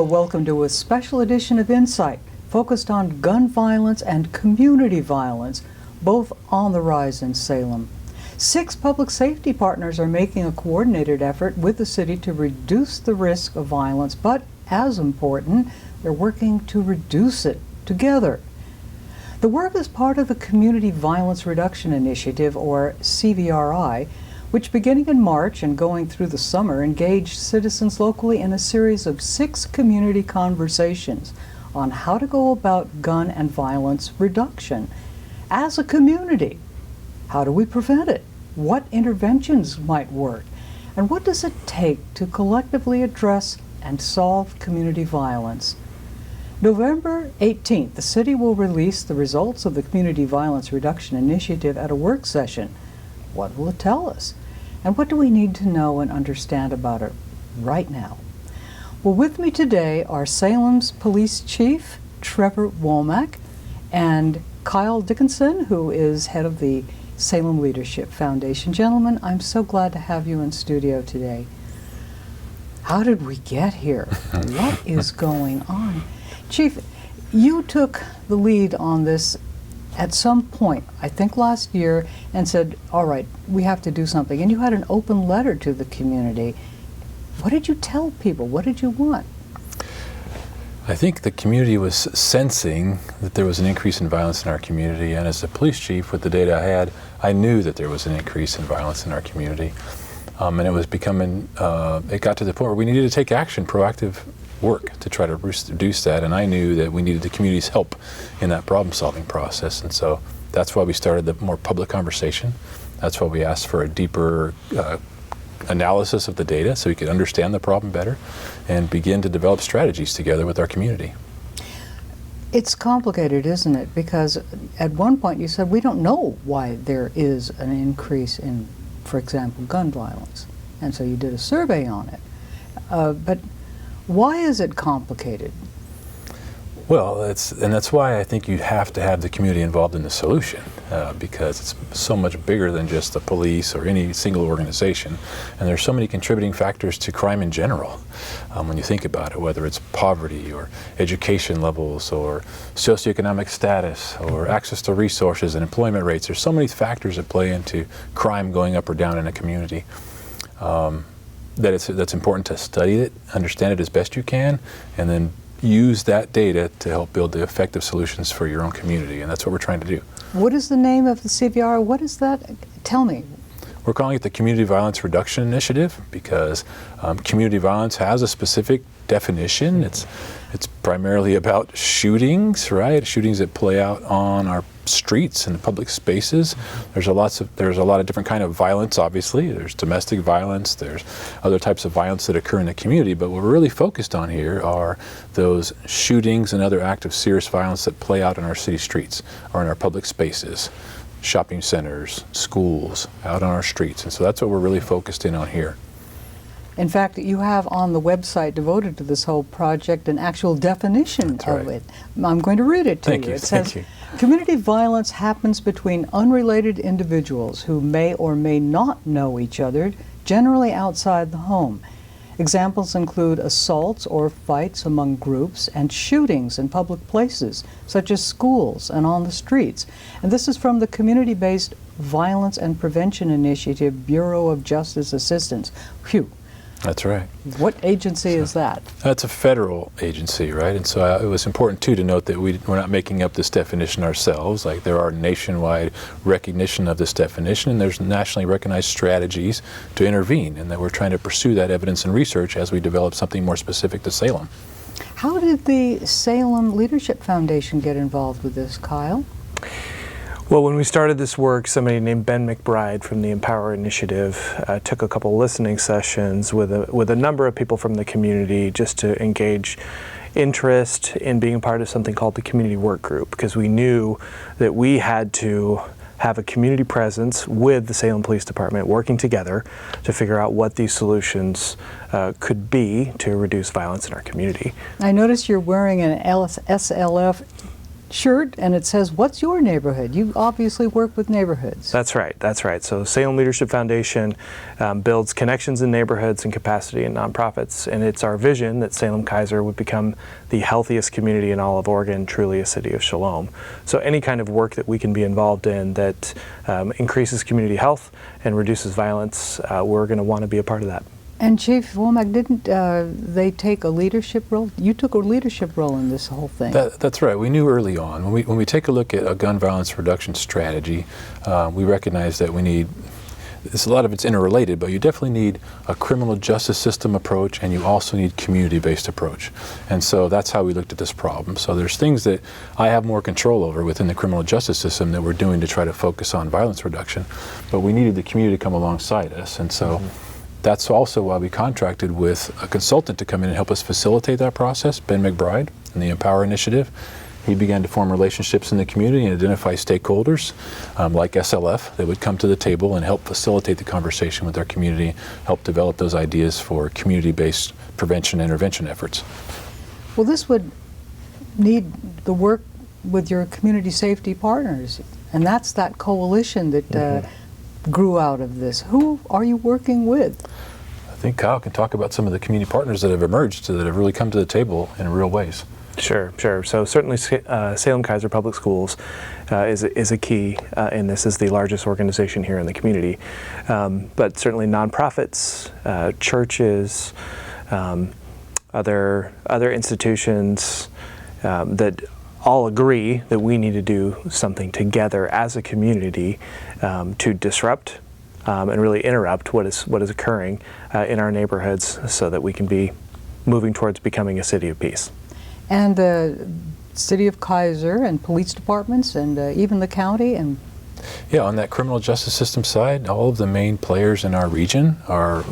Hello, welcome to a special edition of InSight, focused on gun violence and community violence, both on the rise in Salem. 6 public safety partners are making a coordinated effort with the city to reduce the risk of violence, but as important, they're working to reduce it together. The work is part of the Community Violence Reduction Initiative, or CVRI, which beginning in March and going through the summer engaged citizens locally in a series of 6 community conversations on how to go about gun and violence reduction. As a community, how do we prevent it? What interventions might work? And what does it take to collectively address and solve community violence? November 18th, the city will release the results of the Community Violence Reduction Initiative at a work session. What will it tell us? And what do we need to know and understand about it right now? Well, with me today are Salem's Police Chief, Trevor Womack, and Kyle Dickinson, who is head of the Salem Leadership Foundation. Gentlemen, I'm so glad to have you in studio today. How did we get here? What is going on? Chief, you took the lead on this at some point, I think last year, and said, all right, we have to do something. And you had an open letter to the community. What did you tell people? What did you want? I think the community was sensing that there was an increase in violence in our community, and as the police chief, with the data I had, I knew that there was an increase in violence in our community. And it was becoming, it got to the point where we needed to take action, proactive work to try to reduce that, and I knew that we needed the community's help in that problem-solving process, and so that's why we started the more public conversation. That's why we asked for a deeper analysis of the data so we could understand the problem better and begin to develop strategies together with our community. It's complicated, isn't it? Because at one point you said we don't know why there is an increase in, for example, gun violence, and so you did a survey on it. But why is it complicated? Well, that's why I think you have to have the community involved in the solution, because it's so much bigger than just the police or any single organization, and there's so many contributing factors to crime in general. When you think about it, whether it's poverty or education levels or socioeconomic status or access to resources and employment rates, there's so many factors that play into crime going up or down in a community. That's important to study it, understand it as best you can, and then use that data to help build the effective solutions for your own community, and that's what we're trying to do. What is the name of the CVR? What is that? Tell me. We're calling it the Community Violence Reduction Initiative because community violence has a specific definition. It's primarily about shootings, right? Shootings that play out on our streets and public spaces. There's a lot of different kind of violence, obviously. There's domestic violence, there's other types of violence that occur in the community, but what we're really focused on here are those shootings and other acts of serious violence that play out in our city streets or in our public spaces, shopping centers, schools, out on our streets. And so that's what we're really focused in on here. In fact, you have on the website devoted to this whole project an actual definition of it. I'm going to read it to you. It says, community violence happens between unrelated individuals who may or may not know each other, generally outside the home. Examples include assaults or fights among groups and shootings in public places, such as schools and on the streets. And this is from the Community-Based Violence and Prevention Initiative, Bureau of Justice Assistance. Phew. That's right. What agency is that? That's a federal agency, right? And so it was important, too, to note that we're not making up this definition ourselves. Like, there are nationwide recognition of this definition, and there's nationally recognized strategies to intervene, and that we're trying to pursue that evidence and research as we develop something more specific to Salem. How did the Salem Leadership Foundation get involved with this, Kyle? Well, when we started this work, somebody named Ben McBride from the Empower Initiative took a couple listening sessions with a number of people from the community just to engage interest in being part of something called the Community Work Group, because we knew that we had to have a community presence with the Salem Police Department working together to figure out what these solutions could be to reduce violence in our community. I noticed you're wearing an SLF shirt and it says, "What's your neighborhood?" You obviously work with neighborhoods. That's right. That's right. So Salem Leadership Foundation builds connections in neighborhoods and capacity in nonprofits, and it's our vision that Salem Keizer would become the healthiest community in all of Oregon, truly a city of shalom. So any kind of work that we can be involved in that increases community health and reduces violence, we're going to want to be a part of that. And Chief Womack, didn't they take a leadership role? You took a leadership role in this whole thing. That's right. We knew early on, when we take a look at a gun violence reduction strategy, we recognize that we need, a lot of it's interrelated, but you definitely need a criminal justice system approach, and you also need community-based approach. And so that's how we looked at this problem. So there's things that I have more control over within the criminal justice system that we're doing to try to focus on violence reduction, but we needed the community to come alongside us. And so that's also why we contracted with a consultant to come in and help us facilitate that process, Ben McBride, in the Empower Initiative. He began to form relationships in the community and identify stakeholders like SLF that would come to the table and help facilitate the conversation with our community, help develop those ideas for community-based prevention and intervention efforts. Well, this would need the work with your community safety partners, and that's that coalition that grew out of this. Who are you working with? I think Kyle can talk about some of the community partners that have emerged, that have really come to the table in real ways. Sure. So certainly Salem Keizer Public Schools is a key in this, is the largest organization here in the community. But certainly nonprofits, churches, other institutions that all agree that we need to do something together as a community to disrupt and really interrupt what is occurring in our neighborhoods, so that we can be moving towards becoming a city of peace. And the City of Keizer and police departments and even the county and Yeah, on that criminal justice system side, all of the main players in our region are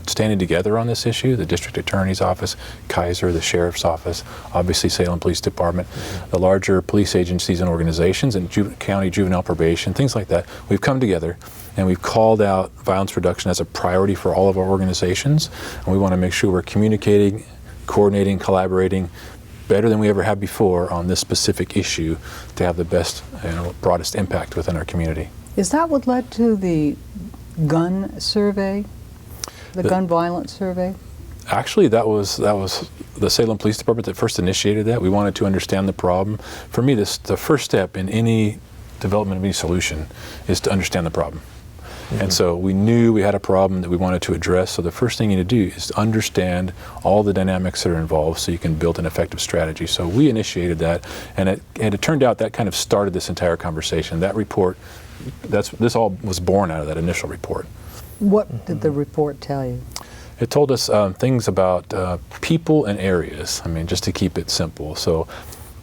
standing together on this issue. The district attorney's office, Keizer, the sheriff's office, obviously Salem Police Department, the larger police agencies and organizations, and county juvenile probation, things like that. We've come together and we've called out violence reduction as a priority for all of our organizations, and we want to make sure we're communicating, coordinating, collaborating better than we ever have before on this specific issue to have the best and broadest impact within our community. Is that what led to the gun survey, the gun violence survey? Actually, that was the Salem Police Department that first initiated that. We wanted to understand the problem. For me, the first step in any development of any solution is to understand the problem. And so we knew we had a problem that we wanted to address. So the first thing you need to do is to understand all the dynamics that are involved so you can build an effective strategy. So we initiated that, and it turned out that kind of started this entire conversation. That report, this all was born out of that initial report. What did the report tell you? It told us things about people and areas. I mean, just to keep it simple. So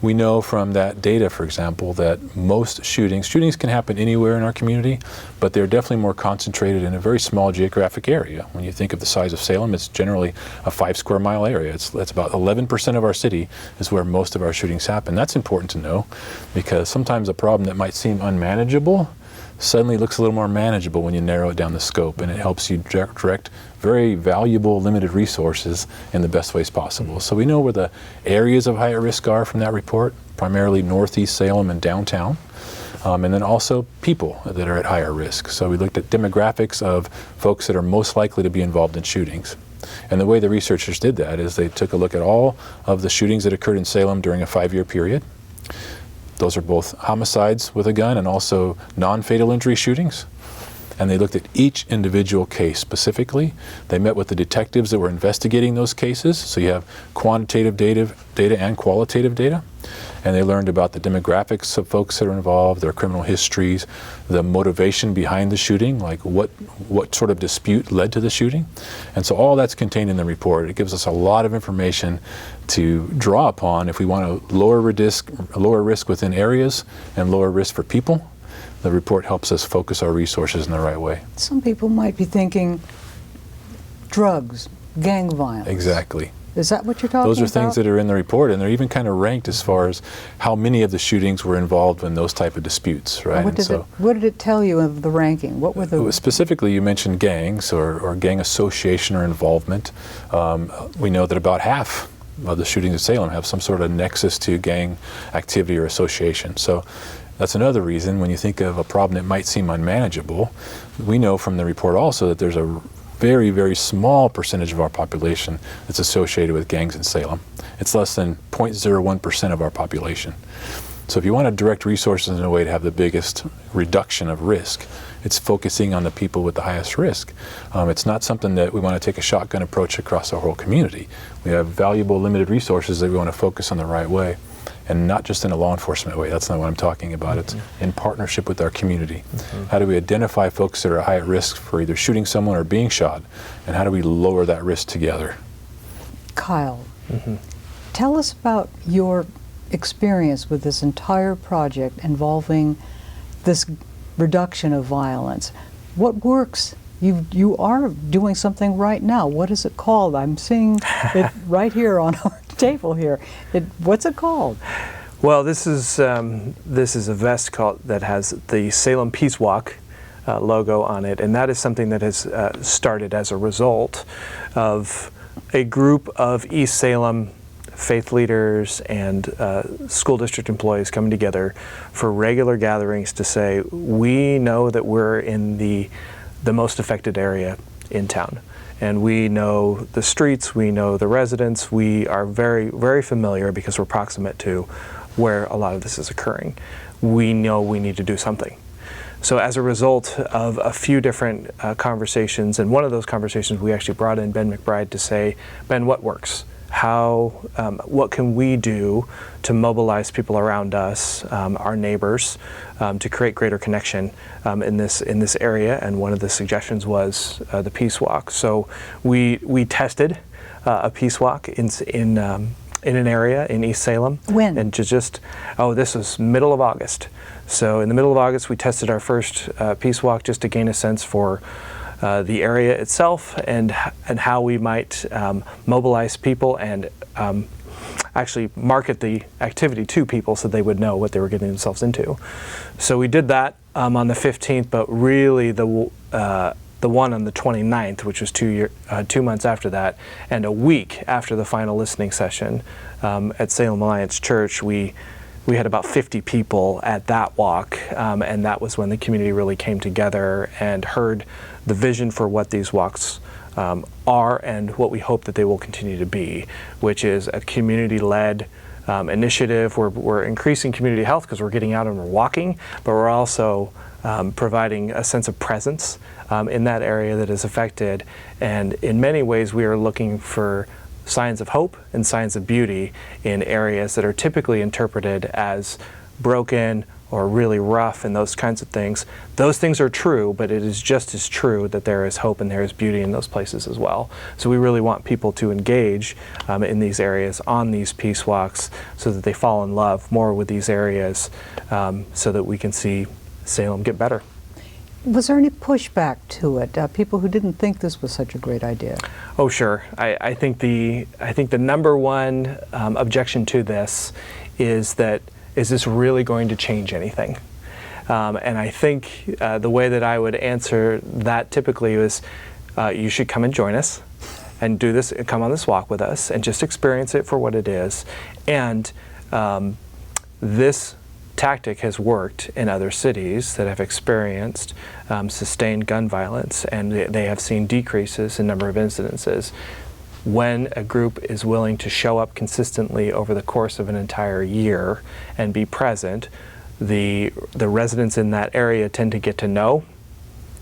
we know from that data, for example, that most shootings can happen anywhere in our community, but they're definitely more concentrated in a very small geographic area. When you think of the size of Salem, it's generally a 5 square mile area. That's about 11% of our city is where most of our shootings happen. That's important to know, because sometimes a problem that might seem unmanageable suddenly looks a little more manageable when you narrow it down the scope, and it helps you direct very valuable limited resources in the best ways possible. So we know where the areas of higher risk are from that report, primarily northeast Salem and downtown, and then also people that are at higher risk. So we looked at demographics of folks that are most likely to be involved in shootings. And the way the researchers did that is they took a look at all of the shootings that occurred in Salem during a 5-year period. Those are both homicides with a gun and also non-fatal injury shootings. And they looked at each individual case specifically. They met with the detectives that were investigating those cases. So you have quantitative data and qualitative data. And they learned about the demographics of folks that are involved, their criminal histories, the motivation behind the shooting, like what sort of dispute led to the shooting. And so all that's contained in the report. It gives us a lot of information to draw upon if we want to lower risk within areas and lower risk for people. The report helps us focus our resources in the right way. Some people might be thinking drugs, gang violence. Exactly. Is that what you're talking about? Those are things that are in the report, and they're even kind of ranked as far as how many of the shootings were involved in those type of disputes, right? What did it tell you of the ranking? What were the... Specifically, you mentioned gangs or gang association or involvement. We know that about half of the shootings in Salem have some sort of nexus to gang activity or association. So that's another reason when you think of a problem that might seem unmanageable. We know from the report also that there's a very, very small percentage of our population that's associated with gangs in Salem. It's less than 0.01% of our population. So if you want to direct resources in a way to have the biggest reduction of risk, it's focusing on the people with the highest risk. It's not something that we want to take a shotgun approach across our whole community. We have valuable limited resources that we want to focus on the right way, and not just in a law enforcement way. That's not what I'm talking about. It's in partnership with our community. How do we identify folks that are high at risk for either shooting someone or being shot, and how do we lower that risk together? Kyle, tell us about your experience with this entire project involving this reduction of violence. What works? You are doing something right now. What is it called? I'm seeing it right here on our table here. What's it called? Well, this is a vest that has the Salem Peace Walk logo on it, and that is something that has started as a result of a group of East Salem faith leaders and school district employees coming together for regular gatherings to say, we know that we're in the most affected area in town. And we know the streets, we know the residents, we are very, very familiar because we're proximate to where a lot of this is occurring. We know we need to do something. So as a result of a few different conversations, and one of those conversations we actually brought in Ben McBride to say, Ben, what works? What can we do to mobilize people around us, our neighbors, to create greater connection in this area? And one of the suggestions was the Peace Walk. So we tested a Peace Walk in an area in East Salem. When? And this was middle of August. So in the middle of August, we tested our first Peace Walk just to gain a sense for the area itself and how we might mobilize people and actually market the activity to people so they would know what they were getting themselves into. So we did that on the 15th, but really the one on the 29th, which was 2 months after that, and a week after the final listening session at Salem Alliance Church, we had about 50 people at that walk, and that was when the community really came together and heard the vision for what these walks are and what we hope that they will continue to be, which is a community-led initiative. We're increasing community health because we're getting out and we're walking, but we're also providing a sense of presence in that area that is affected. And in many ways, we are looking for signs of hope and signs of beauty in areas that are typically interpreted as broken or really rough and those kinds of things. Those things are true, but it is just as true that there is hope and there is beauty in those places as well. So we really want people to engage in these areas on these peace walks so that they fall in love more with these areas so that we can see Salem get better. Was there any pushback to it? People who didn't think this was such a great idea? Oh, sure. I think the number one objection to this is that, is this really going to change anything? And I think the way that I would answer that typically is, you should come and join us and do this, come on this walk with us and just experience it for what it is. And this tactic has worked in other cities that have experienced sustained gun violence, and they have seen decreases in number of incidences. When a group is willing to show up consistently over the course of an entire year and be present, the residents in that area tend to get to know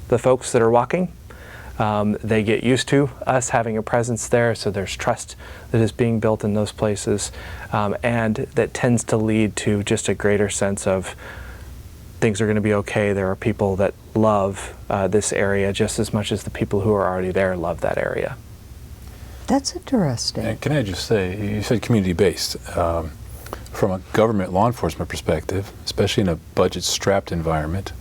the folks that are walking. They get used to us having a presence there, so there's trust that is being built in those places, and that tends to lead to just a greater sense of things are going to be okay. There are people that love this area just as much as the people who are already there love that area. That's interesting. And can I just say, you said community-based. From a government law enforcement perspective, especially in a budget-strapped environment,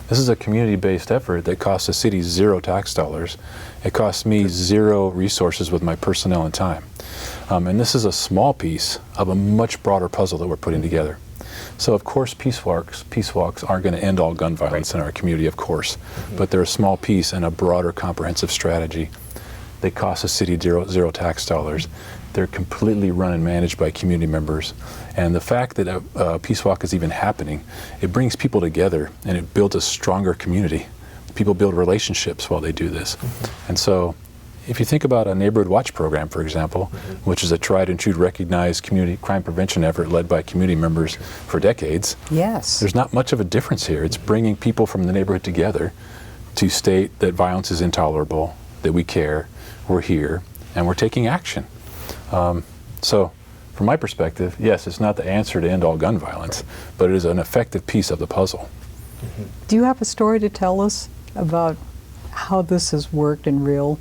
this is a community-based effort that costs the city zero tax dollars. It costs me zero resources with my personnel and time. And this is a small piece of a much broader puzzle that we're putting together. So of course peace walks aren't going to end all gun violence in our community, of course, but they're a small piece in a broader comprehensive strategy. They cost the city zero tax dollars. They're completely run and managed by community members. And the fact that a Peace Walk is even happening, it brings people together and it builds a stronger community. People build relationships while they do this. And so if you think about a neighborhood watch program, for example, which is a tried and true recognized community crime prevention effort led by community members for decades, Yes. there's not much of a difference here. It's bringing people from the neighborhood together to state that violence is intolerable, that we care, we're here, and we're taking action. So from my perspective, yes, it's not the answer to end all gun violence, but it is an effective piece of the puzzle. Do you have a story to tell us about how this has worked in real?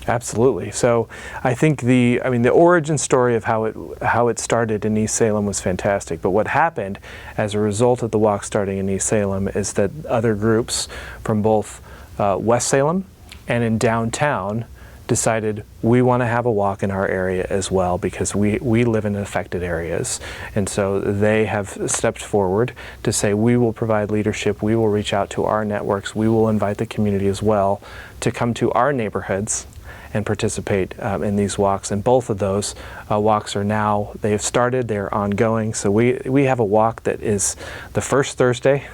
Absolutely. So I think the origin story of how it started in East Salem was fantastic. But what happened as a result of the walk starting in East Salem is that other groups from both West Salem and in downtown decided we want to have a walk in our area as well, because we live in affected areas. And so they have stepped forward to say we will provide leadership, we will reach out to our networks, we will invite the community as well to come to our neighborhoods and participate in these walks. And both of those walks are now, they have started, they're ongoing. So we have a walk that is the first Thursday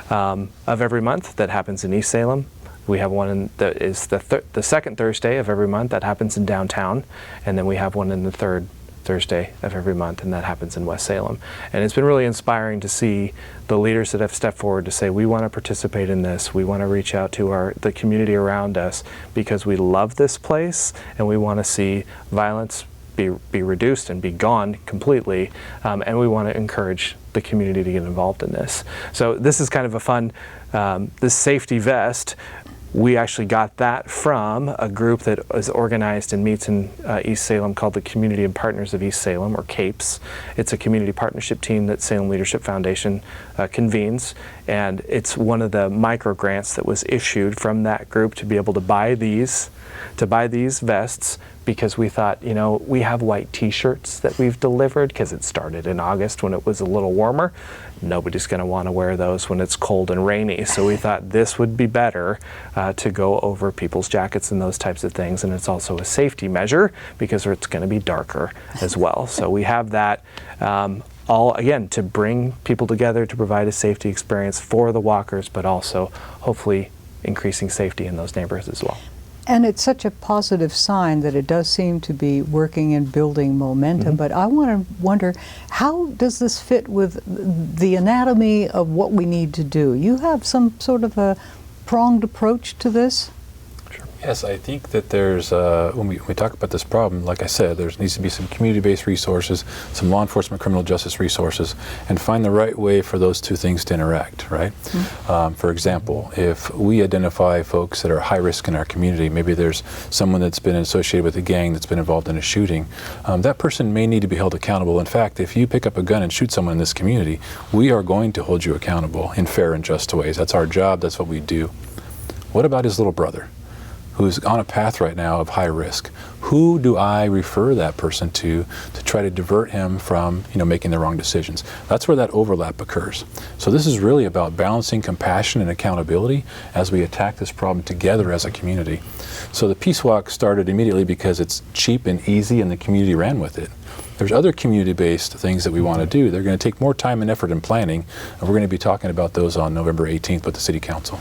of every month that happens in East Salem. We have one that is the second Thursday of every month that happens in downtown, and then we have one in the third Thursday of every month, and that happens in West Salem. And it's been really inspiring to see the leaders that have stepped forward to say we want to participate in this, we want to reach out to the community around us because we love this place and we want to see violence be reduced and be gone completely, and we want to encourage the community to get involved in this. So this is kind of a fun, this safety vest, we actually got that from a group that is organized and meets in East Salem called the Community and Partners of East Salem, or CAPES. It's a community partnership team that Salem Leadership Foundation convenes, and it's one of the micro grants that was issued from that group to be able to buy these vests, because we thought, you know, we have white t-shirts that we've delivered because it started in August when it was a little warmer. Nobody's going to want to wear those when it's cold and rainy. So we thought this would be better to go over people's jackets and those types of things. And it's also a safety measure because it's going to be darker as well. So we have that all, again, to bring people together, to provide a safety experience for the walkers, but also hopefully increasing safety in those neighborhoods as well. And it's such a positive sign that it does seem to be working and building momentum. But I wonder, how does this fit with the anatomy of what we need to do? You have some sort of a pronged approach to this? Yes, I think that there's, when we talk about this problem, like I said, there needs to be some community-based resources, some law enforcement criminal justice resources, and find the right way for those two things to interact, right? For example, if we identify folks that are high risk in our community, maybe there's someone that's been associated with a gang that's been involved in a shooting, that person may need to be held accountable. In fact, if you pick up a gun and shoot someone in this community, we are going to hold you accountable in fair and just ways. That's our job, that's what we do. What about his little brother, who's on a path right now of high risk? Who do I refer that person to try to divert him from, making the wrong decisions? That's where that overlap occurs. So this is really about balancing compassion and accountability as we attack this problem together as a community. So the Peace Walk started immediately because it's cheap and easy and the community ran with it. There's other community-based things that we want to do. They're going to take more time and effort in planning, and we're going to be talking about those on November 18th with the City Council.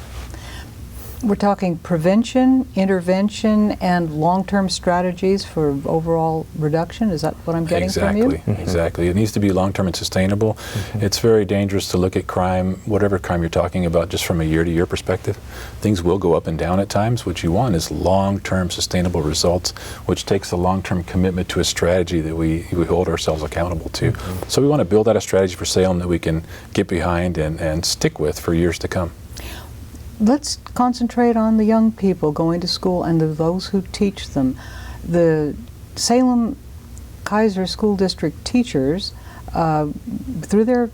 We're talking prevention, intervention, and long-term strategies for overall reduction. Is that what I'm getting from you? Exactly. It needs to be long-term and sustainable. It's very dangerous to look at crime, whatever crime you're talking about, just from a year-to-year perspective. Things will go up and down at times. What you want is long-term sustainable results, which takes a long-term commitment to a strategy that we hold ourselves accountable to. So we want to build out a strategy for Salem that we can get behind and stick with for years to come. Let's concentrate on the young people going to school and those who teach them. The Salem Kaiser School District teachers, through their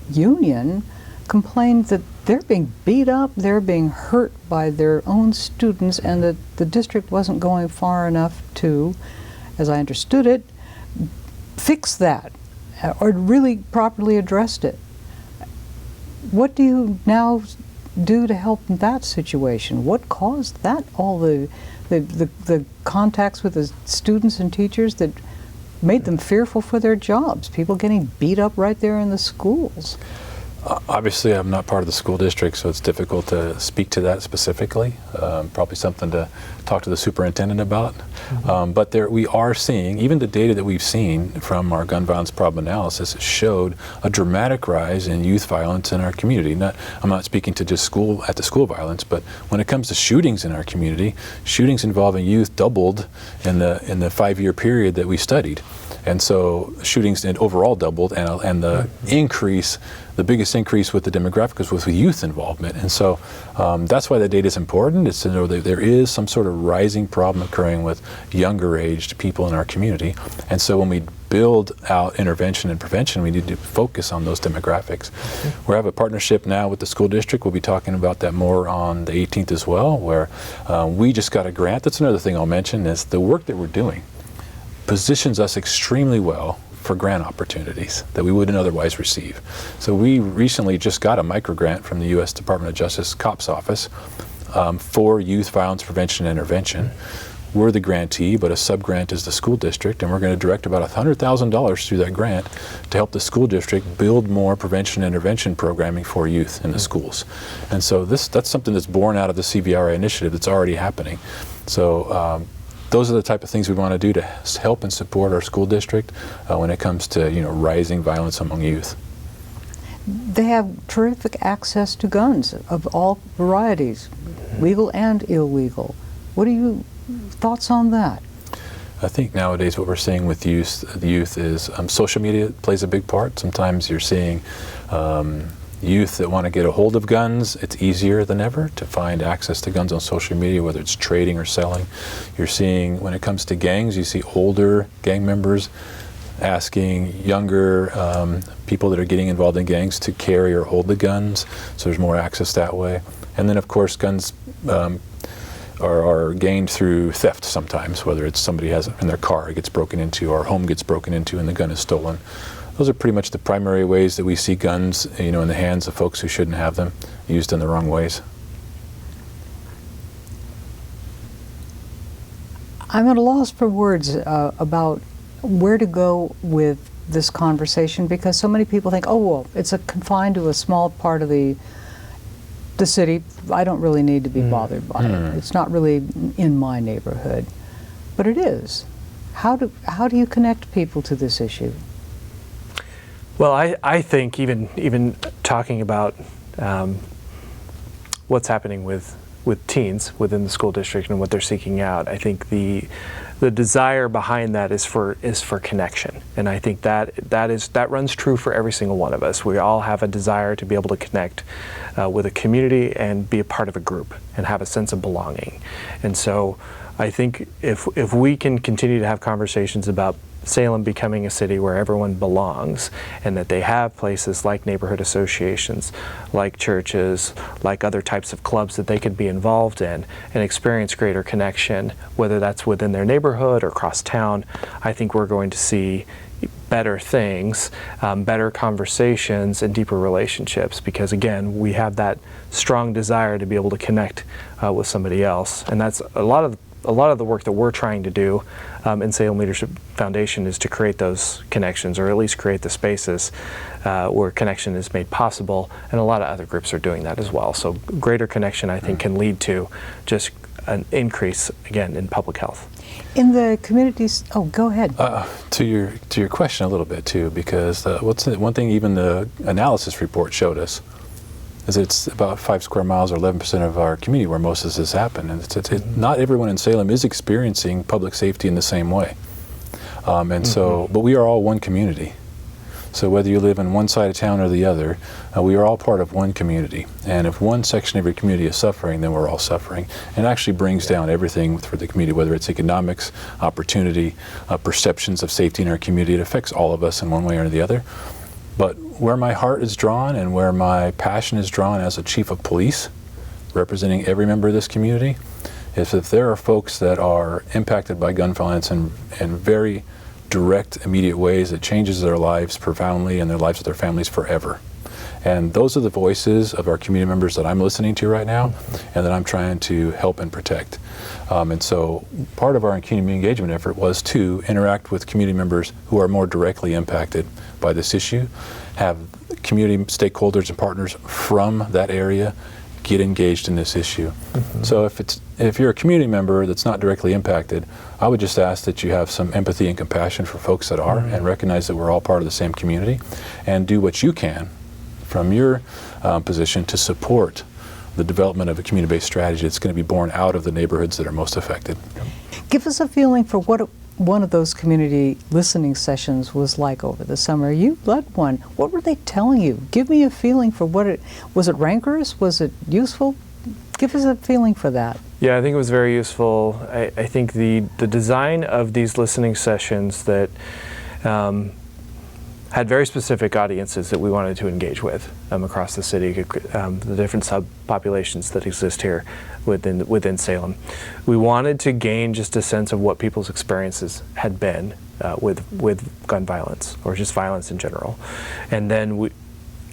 union, complained that they're being beat up, they're being hurt by their own students, and that the district wasn't going far enough to, as I understood it, fix that, or really properly addressed it. What do you now do to help in that situation? What caused that? All the contacts with the students and teachers that made them fearful for their jobs, people getting beat up right there in the schools. Obviously, I'm not part of the school district, so it's difficult to speak to that specifically. Probably something to talk to the superintendent about. But we are seeing, even the data that we've seen from our gun violence problem analysis showed a dramatic rise in youth violence in our community. I'm not speaking to just school violence, but when it comes to shootings in our community, shootings involving youth doubled in the 5-year period that we studied. And so shootings overall doubled, and the increase, the biggest increase with the demographics was with youth involvement. And so that's why the data is important. It's to know that there is some sort of rising problem occurring with younger aged people in our community. And so when we build out intervention and prevention, we need to focus on those demographics. We have a partnership now with the school district. We'll be talking about that more on the 18th as well, where we just got a grant. That's another thing I'll mention, is the work that we're doing positions us extremely well for grant opportunities that we wouldn't otherwise receive. So we recently just got a micro grant from the U.S. Department of Justice COPS office for youth violence prevention and intervention. We're the grantee, but a sub-grant is the school district, and we're going to direct about $100,000 through that grant to help the school district build more prevention and intervention programming for youth in the schools. And so that's something that's born out of the CVRI initiative that's already happening. So those are the type of things we want to do to help and support our school district when it comes to rising violence among youth. They have terrific access to guns of all varieties, legal and illegal. What are your thoughts on that? I think nowadays what we're seeing with the youth is social media plays a big part. Sometimes you're seeing youth that want to get a hold of guns. It's easier than ever to find access to guns on social media, whether it's trading or selling. You're seeing, when it comes to gangs, you see older gang members asking younger people that are getting involved in gangs to carry or hold the guns, so there's more access that way. And then of course guns are gained through theft sometimes, whether it's somebody has it in their car, it gets broken into, or home gets broken into and the gun is stolen. Those are pretty much the primary ways that we see guns, in the hands of folks who shouldn't have them, used in the wrong ways. I'm at a loss for words about where to go with this conversation, because so many people think, oh, well, it's confined to a small part of the city. I don't really need to be bothered by it. It's not really in my neighborhood. But it is. How do you connect people to this issue? Well, I think even talking about what's happening with teens within the school district and what they're seeking out, I think the desire behind that is for connection, and I think that runs true for every single one of us. We all have a desire to be able to connect with a community and be a part of a group and have a sense of belonging. And so I think if we can continue to have conversations about Salem becoming a city where everyone belongs, and that they have places like neighborhood associations, like churches, like other types of clubs that they could be involved in and experience greater connection, whether that's within their neighborhood or across town, I think we're going to see better things, better conversations, and deeper relationships, because again, we have that strong desire to be able to connect with somebody else. And that's a lot of the work that we're trying to do in Salem Leadership Foundation, is to create those connections, or at least create the spaces where connection is made possible, and a lot of other groups are doing that as well. So greater connection, I think, can lead to just an increase, again, in public health. In the communities, oh, go ahead. To your question a little bit too, because one thing even the analysis report showed us is it's about 5 square miles, or 11% of our community, where most of this has happened. And not everyone in Salem is experiencing public safety in the same way. So, but we are all one community. So whether you live on one side of town or the other, we are all part of one community. And if one section of your community is suffering, then we're all suffering. And it actually brings down everything for the community, whether it's economics, opportunity, perceptions of safety in our community. It affects all of us in one way or the other. But where my heart is drawn and where my passion is drawn as a chief of police, representing every member of this community, is if there are folks that are impacted by gun violence in very direct, immediate ways that changes their lives profoundly and their lives of their families forever. And those are the voices of our community members that I'm listening to right now and that I'm trying to help and protect. And so part of our community engagement effort was to interact with community members who are more directly impacted by this issue, have community stakeholders and partners from that area get engaged in this issue. So if you're a community member that's not directly impacted, I would just ask that you have some empathy and compassion for folks that are, and recognize that we're all part of the same community, and do what you can from your position to support the development of a community-based strategy that's going to be born out of the neighborhoods that are most affected. Give us a feeling for what one of those community listening sessions was like over the summer. You led one. What were they telling you? Give me a feeling for was it rancorous? Was it useful? Give us a feeling for that. Yeah, I think it was very useful. I think the design of these listening sessions that had very specific audiences that we wanted to engage with across the city, the different subpopulations that exist here within Salem. We wanted to gain just a sense of what people's experiences had been with gun violence, or just violence in general. And then we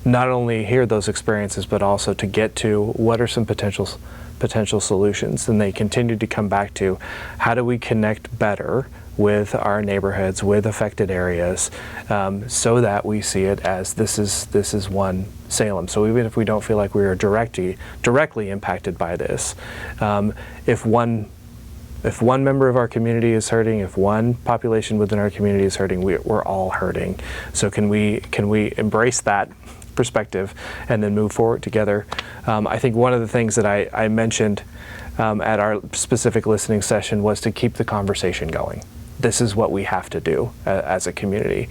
not only hear those experiences, but also to get to what are some potential solutions. And they continued to come back to, how do we connect better with our neighborhoods, with affected areas, so that we see it as this is one Salem. So even if we don't feel like we are directly impacted by this, if one member of our community is hurting, if one population within our community is hurting, we're all hurting. So can we embrace that perspective and then move forward together? I think one of the things that I mentioned at our specific listening session was to keep the conversation going. This is what we have to do as a community,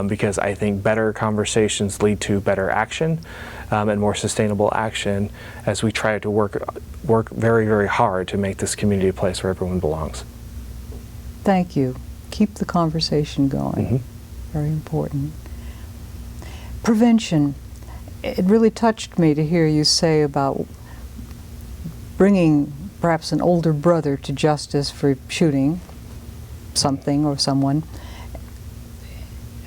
because I think better conversations lead to better action and more sustainable action as we try to work very, very hard to make this community a place where everyone belongs. Thank you. Keep the conversation going. Very important. Prevention. It really touched me to hear you say about bringing perhaps an older brother to justice for shooting something or someone.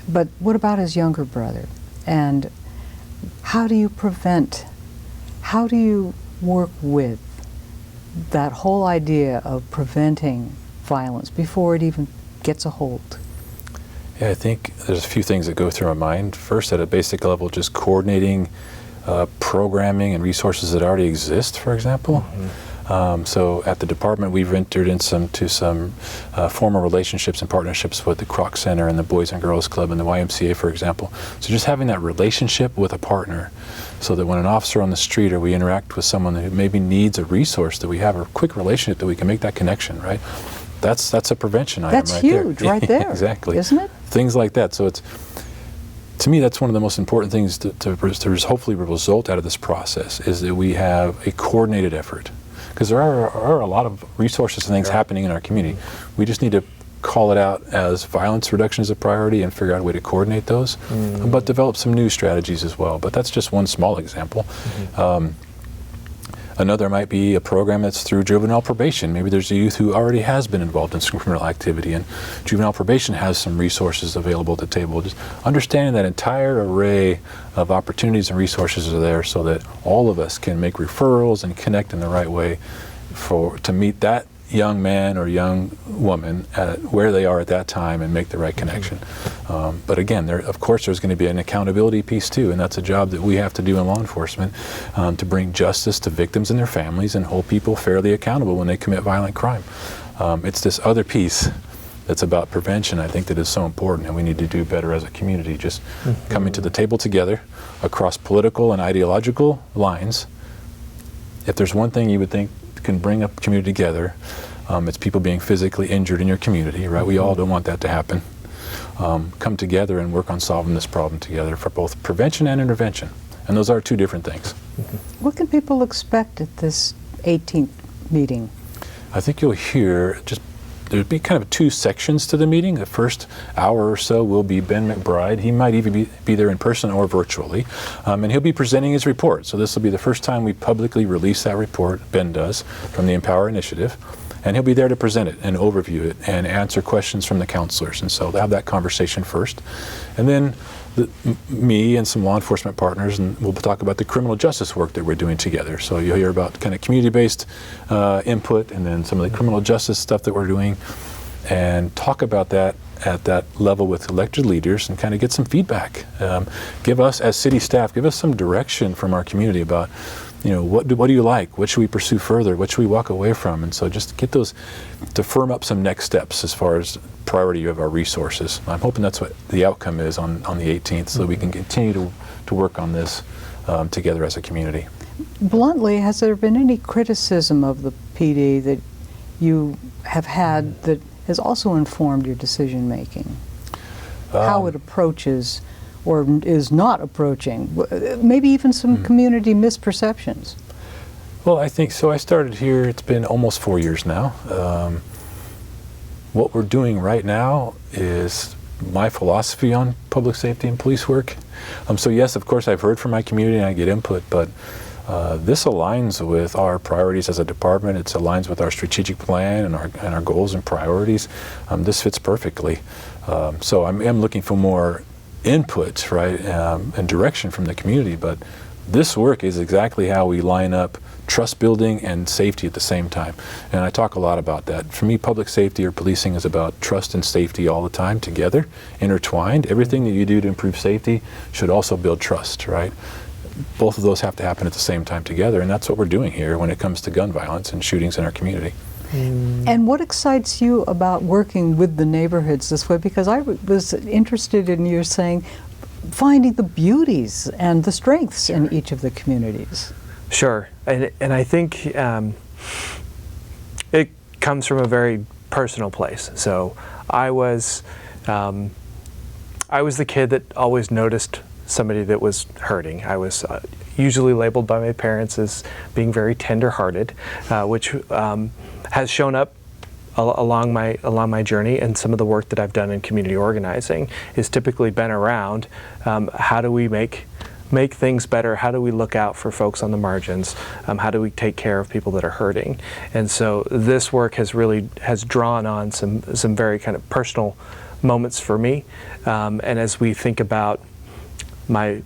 But what about his younger brother? And how do you prevent, how do you work with that whole idea of preventing violence before it even gets a hold? Yeah, I think there's a few things that go through my mind. First, at a basic level, just coordinating programming and resources that already exist, for example. So at the department, we've entered into some formal relationships and partnerships with the Kroc Center and the Boys and Girls Club and the YMCA, for example. So just having that relationship with a partner, so that when an officer on the street or we interact with someone who maybe needs a resource, that we have a quick relationship, that we can make that connection, right? That's a prevention item right there. That's huge right there. Exactly. Isn't it? Things like that. So to me, that's one of the most important things to hopefully result out of this process, is that we have a coordinated effort. Because there are a lot of resources and things happening in our community. We just need to call it out as violence reduction is a priority and figure out a way to coordinate those, but develop some new strategies as well. But that's just one small example. Another might be a program that's through juvenile probation. Maybe there's a youth who already has been involved in some criminal activity, and juvenile probation has some resources available at the table. Just understanding that entire array of opportunities and resources are there, so that all of us can make referrals and connect in the right way to meet that young man or young woman at where they are at that time and make the right connection. But again, of course there's going to be an accountability piece too, and that's a job that we have to do in law enforcement, to bring justice to victims and their families and hold people fairly accountable when they commit violent crime. It's this other piece that's about prevention, I think, that is so important, and we need to do better as a community, just coming to the table together across political and ideological lines. If there's one thing you would think can bring a community together, it's people being physically injured in your community, right? We all don't want that to happen. Come together and work on solving this problem together for both prevention and intervention. And those are two different things. What can people expect at this 18th meeting? I think you'll hear there'll be kind of two sections to the meeting. The first hour or so will be Ben McBride. He might even be there in person or virtually, and he'll be presenting his report. So this will be the first time we publicly release that report, Ben does, from the Empower Initiative, and he'll be there to present it and overview it and answer questions from the counselors. And so they'll have that conversation first. And then me and some law enforcement partners, and we'll talk about the criminal justice work that we're doing together. So you'll hear about kind of community-based input, and then some of the criminal justice stuff that we're doing, and talk about that at that level with elected leaders and kind of get some feedback. Give us, as city staff, give us some direction from our community about, what do you like? What should we pursue further? What should we walk away from? And so just get those to firm up some next steps as far as priority of our resources. I'm hoping that's what the outcome is on the 18th, so that we can continue to work on this together as a community. Bluntly, has there been any criticism of the PD that you have had that has also informed your decision making? How it approaches or is not approaching, maybe even some community misperceptions? Well, I think so. I started here, it's been almost 4 years now. What we're doing right now is my philosophy on public safety and police work. So yes, of course, I've heard from my community and I get input, but this aligns with our priorities as a department. It aligns with our strategic plan and our goals and priorities. This fits perfectly. So I'm looking for more input, right, and direction from the community, but this work is exactly how we line up trust building and safety at the same time. And I talk a lot about that. For me, public safety or policing is about trust and safety all the time together, intertwined. Everything that you do to improve safety should also build trust, right? Both of those have to happen at the same time together, and that's what we're doing here when it comes to gun violence and shootings in our community. And what excites you about working with the neighborhoods this way? Because I was interested in your saying finding the beauties and the strengths in each of the communities. Sure, and I think it comes from a very personal place. So I was the kid that always noticed somebody that was hurting. I was usually labeled by my parents as being very tender-hearted, which has shown up along my journey, and some of the work that I've done in community organizing is typically been around how do we make things better, how do we look out for folks on the margins, how do we take care of people that are hurting. And so this work has drawn on some very kind of personal moments for me, and as we think about my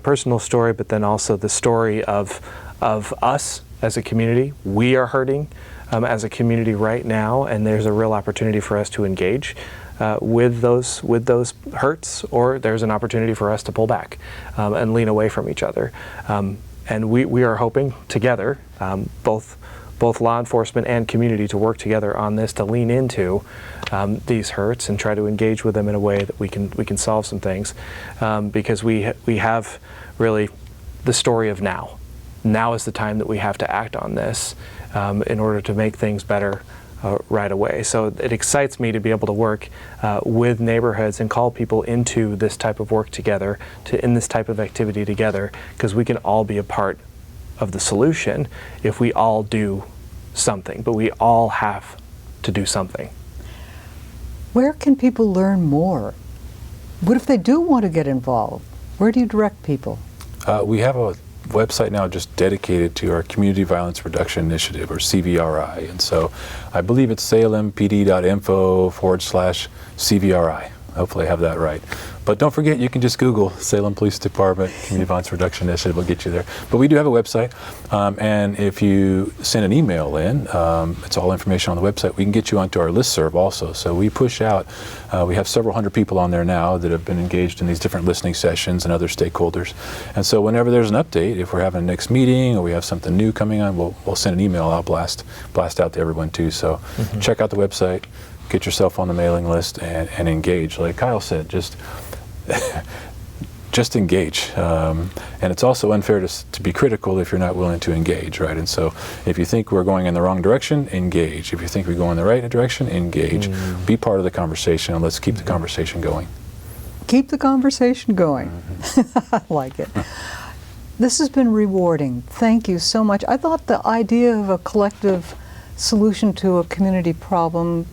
personal story, but then also the story of us as a community. We are hurting as a community right now, and there's a real opportunity for us to engage with those hurts, or there's an opportunity for us to pull back and lean away from each other. And we are hoping together, both law enforcement and community, to work together on this, to lean into these hurts and try to engage with them in a way that we can solve some things, because we have really the story of now. Now is the time that we have to act on this in order to make things better right away. So it excites me to be able to work with neighborhoods and call people into this type of work together, in this type of activity together, because we can all be a part of the solution if we all do something, but we all have to do something. Where can people learn more? What if they do want to get involved? Where do you direct people? We have a website now just dedicated to our Community Violence Reduction Initiative, or CVRI, and so I believe it's salempd.info/CVRI. Hopefully I have that right. But don't forget, you can just Google Salem Police Department Community Violence Reduction Initiative. Will get you there. But we do have a website, and if you send an email in, it's all information on the website. We can get you onto our listserv also. So we push out. We have several hundred people on there now that have been engaged in these different listening sessions and other stakeholders. And so whenever there's an update, if we're having a next meeting or we have something new coming on, we'll send an email out, blast out to everyone too. So check out the website. Get yourself on the mailing list and engage. Like Kyle said, just engage. And it's also unfair to be critical if you're not willing to engage, right? And so if you think we're going in the wrong direction, engage. If you think we go in the right direction, engage. Be part of the conversation, and let's keep the conversation going. Keep the conversation going. I like it. This has been rewarding. Thank you so much. I thought the idea of a collective solution to a community problem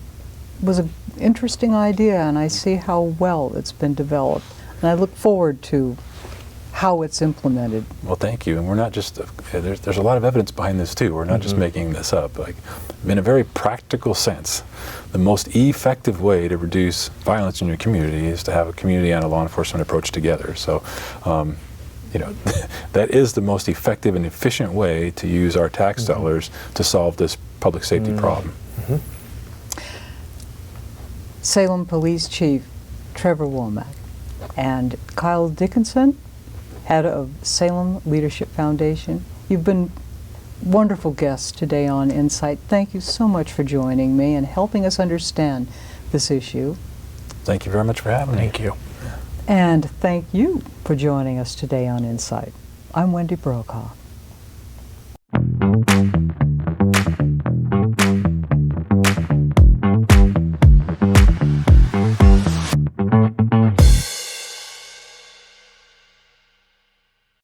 was an interesting idea, and I see how well it's been developed. And I look forward to how it's implemented. Well, thank you. And we're not just, there's a lot of evidence behind this too. We're not just making this up. Like, in a very practical sense, the most effective way to reduce violence in your community is to have a community and a law enforcement approach together. So, you know, that is the most effective and efficient way to use our tax dollars to solve this public safety problem. Salem Police Chief Trevor Womack and Kyle Dickinson, head of Salem Leadership Foundation. You've been wonderful guests today on InSight. Thank you so much for joining me and helping us understand this issue. Thank you very much for having me. Thank you. And thank you for joining us today on InSight. I'm Wendy Brokaw.